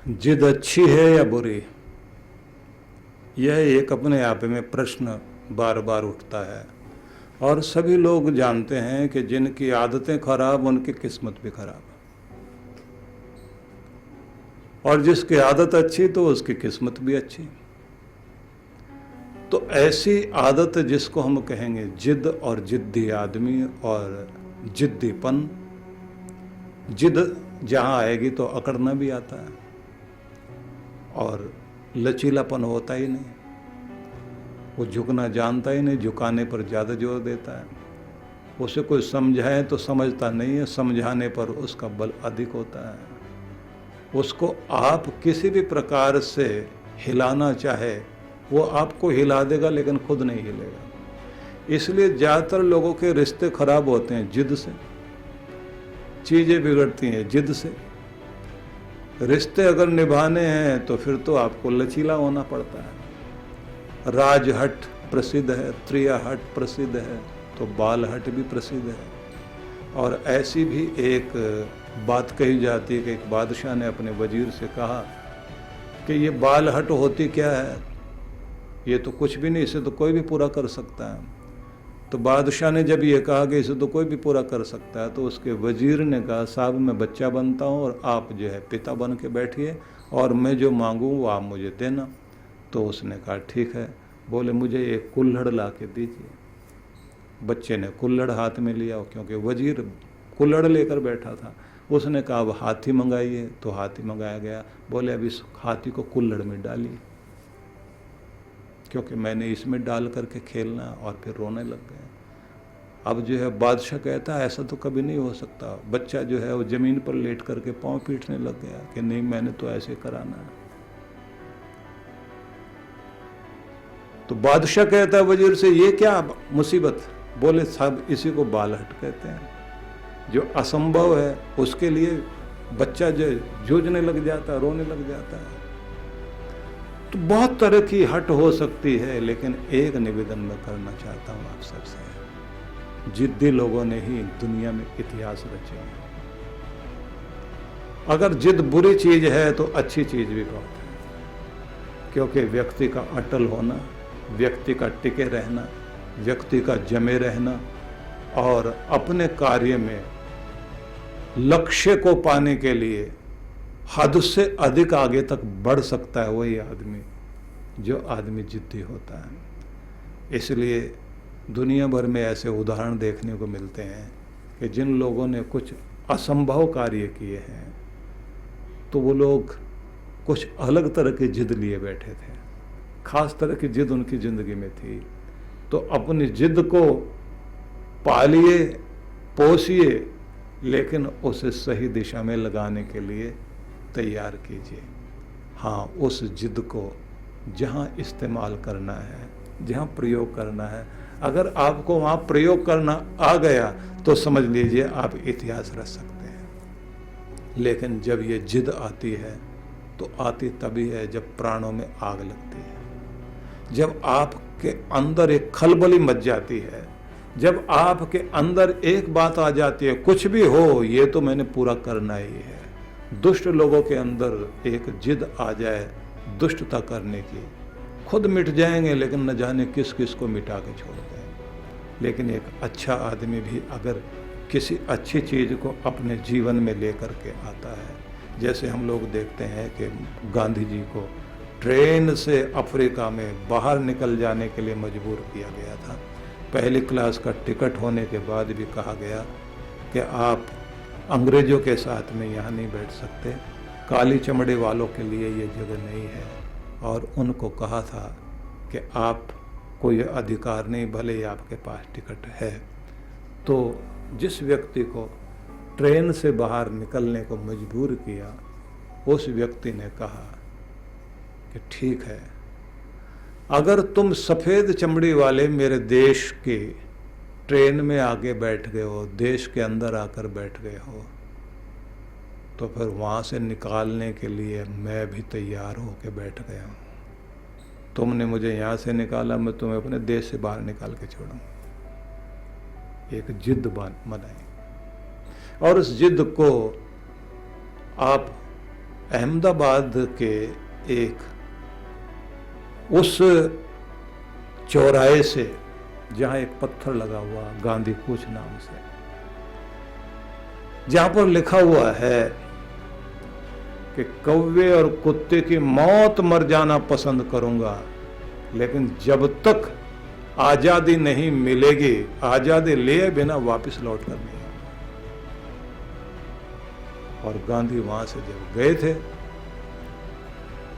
जिद अच्छी है या बुरी, यह एक अपने आप में प्रश्न बार बार उठता है। और सभी लोग जानते हैं कि जिनकी आदतें खराब उनकी किस्मत भी खराब है, और जिसकी आदत अच्छी तो उसकी किस्मत भी अच्छी। तो ऐसी आदत जिसको हम कहेंगे जिद और जिद्दी आदमी और जिद्दीपन, जिद जहाँ आएगी तो अकड़ना भी आता है और लचीलापन होता ही नहीं, वो झुकना जानता ही नहीं, झुकाने पर ज़्यादा जोर देता है। उसे कोई समझाए तो समझता नहीं है, समझाने पर उसका बल अधिक होता है। उसको आप किसी भी प्रकार से हिलाना चाहे वो आपको हिला देगा, लेकिन खुद नहीं हिलेगा। इसलिए ज़्यादातर लोगों के रिश्ते खराब होते हैं जिद से, चीज़ें बिगड़ती हैं जिद से। रिश्ते अगर निभाने हैं तो फिर तो आपको लचीला होना पड़ता है। राजहट प्रसिद्ध है, त्रियाहट प्रसिद्ध है, तो बालहट भी प्रसिद्ध है। और ऐसी भी एक बात कही जाती है कि एक बादशाह ने अपने वजीर से कहा कि ये बालहट होती क्या है, ये तो कुछ भी नहीं, इसे तो कोई भी पूरा कर सकता है। तो बादशाह ने जब ये कहा कि इसे तो कोई भी पूरा कर सकता है, तो उसके वजीर ने कहा साहब मैं बच्चा बनता हूँ और आप जो है पिता बन के बैठिए और मैं जो मांगूँ वो आप मुझे देना। तो उसने कहा ठीक है। बोले मुझे एक कुल्हड़ ला के दीजिए। बच्चे ने कुल्हड़ हाथ में लिया, क्योंकि वजीर कुल्हड़ लेकर बैठा था। उसने कहा अब हाथी मंगाइए, तो हाथी मंगाया गया। बोले अब इस हाथी को कुल्हड़ में डालिए, क्योंकि मैंने इसमें डाल करके खेलना। और फिर रोने लग गए। अब जो है बादशाह कहता है ऐसा तो कभी नहीं हो सकता। बच्चा जो है वो ज़मीन पर लेट करके पाँव पीटने लग गया कि नहीं मैंने तो ऐसे कराना है। तो बादशाह कहता है वजीर से ये क्या मुसीबत। बोले साहब इसी को बालहट कहते हैं, जो असंभव है उसके लिए बच्चा जो जूझने लग जाता है, रोने लग जाता है। तो बहुत तरह की हट हो सकती है, लेकिन एक निवेदन मैं करना चाहता हूँ आप सबसे। जिद्दी लोगों ने ही दुनिया में इतिहास रचे हैं। अगर जिद बुरी चीज है तो अच्छी चीज भी बहुत है, क्योंकि व्यक्ति का अटल होना, व्यक्ति का टिके रहना, व्यक्ति का जमे रहना और अपने कार्य में लक्ष्य को पाने के लिए हद से अधिक आगे तक बढ़ सकता है वही आदमी, जो आदमी जिद्दी होता है। इसलिए दुनिया भर में ऐसे उदाहरण देखने को मिलते हैं कि जिन लोगों ने कुछ असंभव कार्य किए हैं तो वो लोग कुछ अलग तरह की जिद लिए बैठे थे, खास तरह की जिद उनकी ज़िंदगी में थी। तो अपनी जिद को पालिए, पोसिए, लेकिन उसे सही दिशा में लगाने के लिए तैयार कीजिए। हाँ, उस जिद को जहाँ इस्तेमाल करना है, जहाँ प्रयोग करना है, अगर आपको वहाँ प्रयोग करना आ गया तो समझ लीजिए आप इतिहास रच सकते हैं। लेकिन जब ये जिद आती है तो आती तभी है जब प्राणों में आग लगती है, जब आपके अंदर एक खलबली मच जाती है, जब आपके अंदर एक बात आ जाती है कुछ भी हो ये तो मैंने पूरा करना ही है। दुष्ट लोगों के अंदर एक जिद आ जाए दुष्टता करने की, खुद मिट जाएंगे लेकिन न जाने किस किस को मिटा के छोड़ देंगे। लेकिन एक अच्छा आदमी भी अगर किसी अच्छी चीज़ को अपने जीवन में लेकर के आता है, जैसे हम लोग देखते हैं कि गांधी जी को ट्रेन से अफ्रीका में बाहर निकल जाने के लिए मजबूर किया गया था। पहली क्लास का टिकट होने के बाद भी कहा गया कि आप अंग्रेज़ों के साथ में यहाँ नहीं बैठ सकते, काली चमड़े वालों के लिए ये जगह नहीं है। और उनको कहा था कि आप को ये अधिकार नहीं, भले ही आपके पास टिकट है। तो जिस व्यक्ति को ट्रेन से बाहर निकलने को मजबूर किया, उस व्यक्ति ने कहा कि ठीक है, अगर तुम सफ़ेद चमड़ी वाले मेरे देश की ट्रेन में आके बैठ गए हो, देश के अंदर आकर बैठ गए हो, तो फिर वहाँ से निकालने के लिए मैं भी तैयार होकर बैठ गया हूँ। तुमने मुझे यहाँ से निकाला, मैं तुम्हें अपने देश से बाहर निकाल के छोड़ूँ। एक जिद बनाई और उस जिद को आप अहमदाबाद के एक उस चौराहे से जहां एक पत्थर लगा हुआ गांधी कूच नाम से, जहां पर लिखा हुआ है कि कौवे और कुत्ते की मौत मर जाना पसंद करूंगा, लेकिन जब तक आजादी नहीं मिलेगी, आजादी लिए बिना वापस लौट कर नहीं आऊंगा। और गांधी वहां से जब गए थे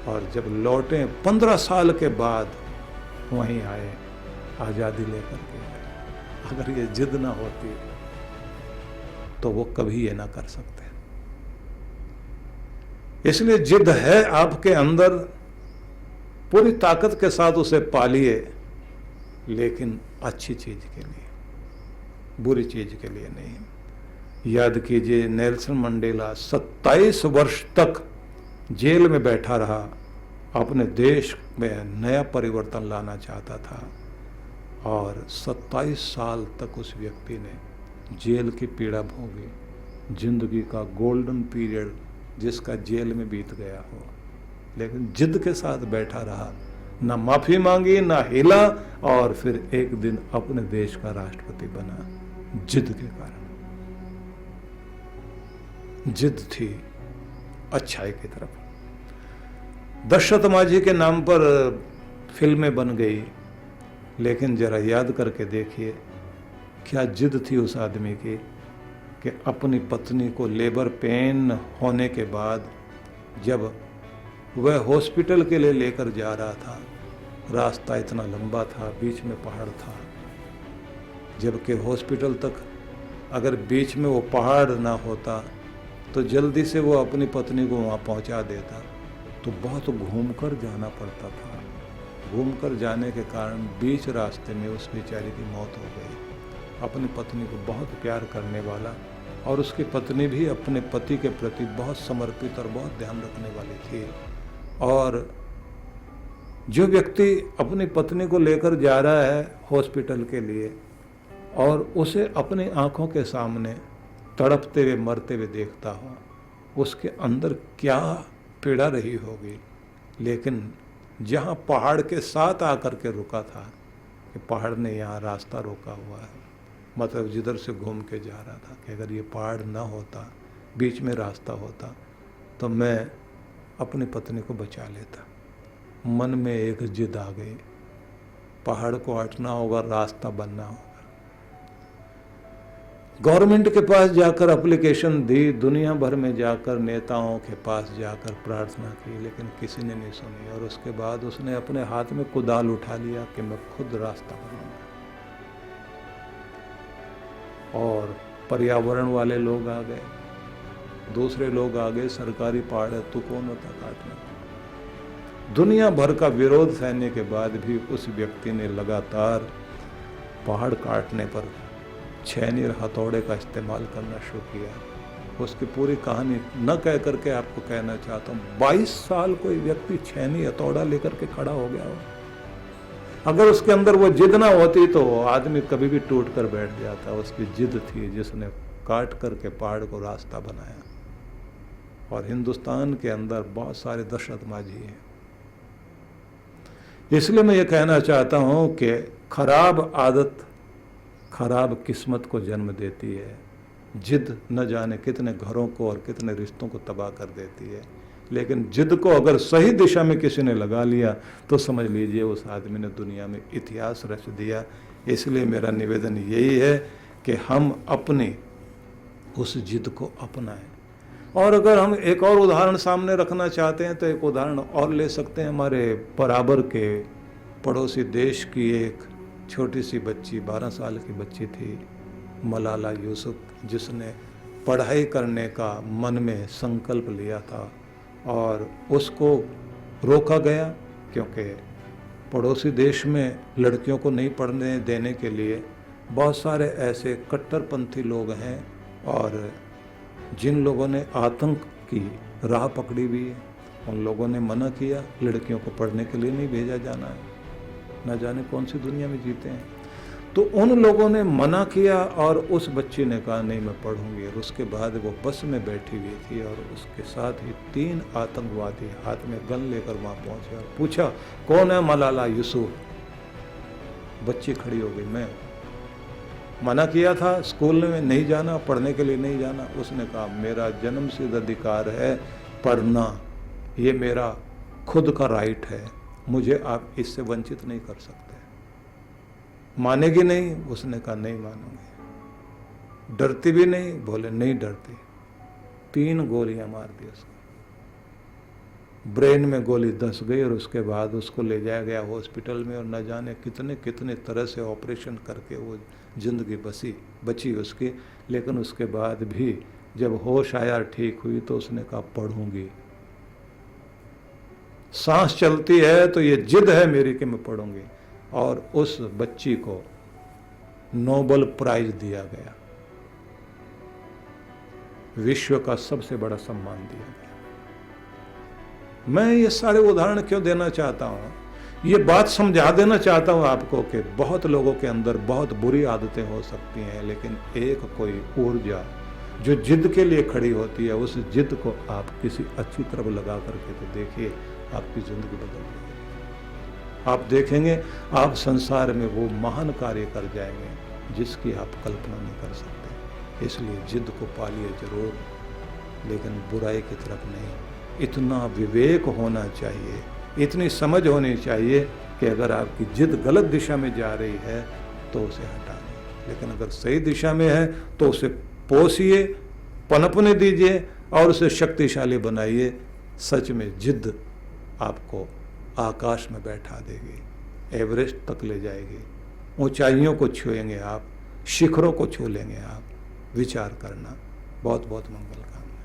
और जब लौटे 15 साल के बाद वहीं आए, आजादी लेकर के आए। अगर ये जिद ना होती तो वो कभी ये ना कर सकते। इसलिए जिद है आपके अंदर, पूरी ताकत के साथ उसे पालिए, लेकिन अच्छी चीज के लिए, बुरी चीज के लिए नहीं। याद कीजिए, नेल्सन मंडेला 27 वर्ष तक जेल में बैठा रहा, अपने देश में नया परिवर्तन लाना चाहता था, और 27 साल तक उस व्यक्ति ने जेल की पीड़ा भोगी। जिंदगी का गोल्डन पीरियड जिसका जेल में बीत गया हो, लेकिन जिद के साथ बैठा रहा, ना माफी मांगी, ना हिला, और फिर एक दिन अपने देश का राष्ट्रपति बना, जिद के कारण। जिद थी अच्छाई की तरफ। दशरथ माझी के नाम पर फिल्में बन गई, लेकिन जरा याद करके देखिए क्या जिद थी उस आदमी की कि अपनी पत्नी को लेबर पेन होने के बाद जब वह हॉस्पिटल के लिए लेकर जा रहा था, रास्ता इतना लंबा था, बीच में पहाड़ था, जबकि हॉस्पिटल तक अगर बीच में वो पहाड़ ना होता तो जल्दी से वो अपनी पत्नी को वहाँ पहुँचा देता, तो बहुत घूमकर जाना पड़ता था। घूमकर जाने के कारण बीच रास्ते में उस बेचारी की मौत हो गई। अपनी पत्नी को बहुत प्यार करने वाला, और उसकी पत्नी भी अपने पति के प्रति बहुत समर्पित और बहुत ध्यान रखने वाली थी। और जो व्यक्ति अपनी पत्नी को लेकर जा रहा है हॉस्पिटल के लिए और उसे अपनी आंखों के सामने तड़पते हुए मरते हुए देखता हो, उसके अंदर क्या पीड़ा रही होगी। लेकिन जहाँ पहाड़ के साथ आकर के रुका था कि पहाड़ ने यहाँ रास्ता रोका हुआ है, मतलब जिधर से घूम के जा रहा था कि अगर ये पहाड़ ना होता, बीच में रास्ता होता, तो मैं अपनी पत्नी को बचा लेता। मन में एक जिद आ गई, पहाड़ को हटना होगा, रास्ता बनना होगा। गवर्नमेंट के पास जाकर एप्लीकेशन दी, दुनिया भर में जाकर नेताओं के पास जाकर प्रार्थना की, लेकिन किसी ने नहीं सुनी। और उसके बाद उसने अपने हाथ में कुदाल उठा लिया कि मैं खुद रास्ता बनाऊंगा। और पर्यावरण वाले लोग आ गए, दूसरे लोग आ गए, सरकारी पहाड़ है, तू कौन होता काटने का। दुनिया भर का विरोध सहने के बाद भी उस व्यक्ति ने लगातार पहाड़ काटने पर छेनी और हथौड़े का इस्तेमाल करना शुरू किया। उसकी पूरी कहानी न कह करके आपको कहना चाहता हूँ, 22 साल कोई व्यक्ति छेनी हथौड़ा लेकर के खड़ा हो गया हो। अगर उसके अंदर वो जिद ना होती तो आदमी कभी भी टूट कर बैठ जाता। उसकी जिद थी जिसने काट करके पहाड़ को रास्ता बनाया। और हिंदुस्तान के अंदर बहुत सारे दशरथ माझी हैं। इसलिए मैं ये कहना चाहता हूँ कि खराब आदत खराब किस्मत को जन्म देती है। जिद न जाने कितने घरों को और कितने रिश्तों को तबाह कर देती है। लेकिन जिद को अगर सही दिशा में किसी ने लगा लिया तो समझ लीजिए उस आदमी ने दुनिया में इतिहास रच दिया। इसलिए मेरा निवेदन यही है कि हम अपनी उस जिद को अपनाएं। और अगर हम एक और उदाहरण सामने रखना चाहते हैं तो एक उदाहरण और ले सकते हैं। हमारे बराबर के पड़ोसी देश की एक छोटी सी बच्ची, 12 साल की बच्ची थी, मलाला यूसुफ, जिसने पढ़ाई करने का मन में संकल्प लिया था और उसको रोका गया क्योंकि पड़ोसी देश में लड़कियों को नहीं पढ़ने देने के लिए बहुत सारे ऐसे कट्टरपंथी लोग हैं और जिन लोगों ने आतंक की राह पकड़ी हुई है। उन लोगों ने मना किया, लड़कियों को पढ़ने के लिए नहीं भेजा जाना है। न जाने कौन सी दुनिया में जीते हैं। तो उन लोगों ने मना किया और उस बच्ची ने कहा नहीं मैं पढ़ूंगी। और उसके बाद वो बस में बैठी हुई थी और उसके साथ ही 3 आतंकवादी हाथ में गन लेकर वहाँ पहुंचे और पूछा कौन है मलाला यूसुफ। बच्ची खड़ी हो गई, मैं मना किया था स्कूल में नहीं जाना, पढ़ने के लिए नहीं जाना। उसने कहा मेरा जन्मसिद्ध अधिकार है पढ़ना, ये मेरा खुद का राइट है, मुझे आप इससे वंचित नहीं कर सकते। मानेगी नहीं? उसने कहा नहीं मानूंगी। डरती भी नहीं? बोले नहीं डरती। 3 गोलियां मार दी उसको, ब्रेन में गोली धंस गई और उसके बाद उसको ले जाया गया हॉस्पिटल में और न जाने कितने कितने तरह से ऑपरेशन करके वो जिंदगी बची उसकी। लेकिन उसके बाद भी जब होश आया ठीक हुई तो उसने कहा पढ़ूंगी, सांस चलती है तो ये जिद है मेरी कि मैं पढ़ूंगी। और उस बच्ची को नोबेल प्राइज दिया गया, विश्व का सबसे बड़ा सम्मान दिया गया। मैं ये सारे उदाहरण क्यों देना चाहता हूं? ये बात समझा देना चाहता हूं आपको कि बहुत लोगों के अंदर बहुत बुरी आदतें हो सकती हैं, लेकिन एक कोई ऊर्जा जो जिद के लिए खड़ी होती है, उस जिद को आप किसी अच्छी तरफ लगा करके तो देखिए, आपकी जिंदगी बदल जाएगी। आप देखेंगे आप संसार में वो महान कार्य कर जाएंगे जिसकी आप कल्पना नहीं कर सकते। इसलिए जिद को पालिए जरूर, लेकिन बुराई की तरफ नहीं। इतना विवेक होना चाहिए, इतनी समझ होनी चाहिए कि अगर आपकी जिद गलत दिशा में जा रही है तो उसे हटाइए, लेकिन अगर सही दिशा में है तो उसे पोसिए, पनपने दीजिए और उसे शक्तिशाली बनाइए। सच में जिद आपको आकाश में बैठा देगी, एवरेस्ट तक ले जाएगी, ऊंचाइयों को छुएंगे आप, शिखरों को छू लेंगे आप। विचार करना। बहुत बहुत मंगल कामना।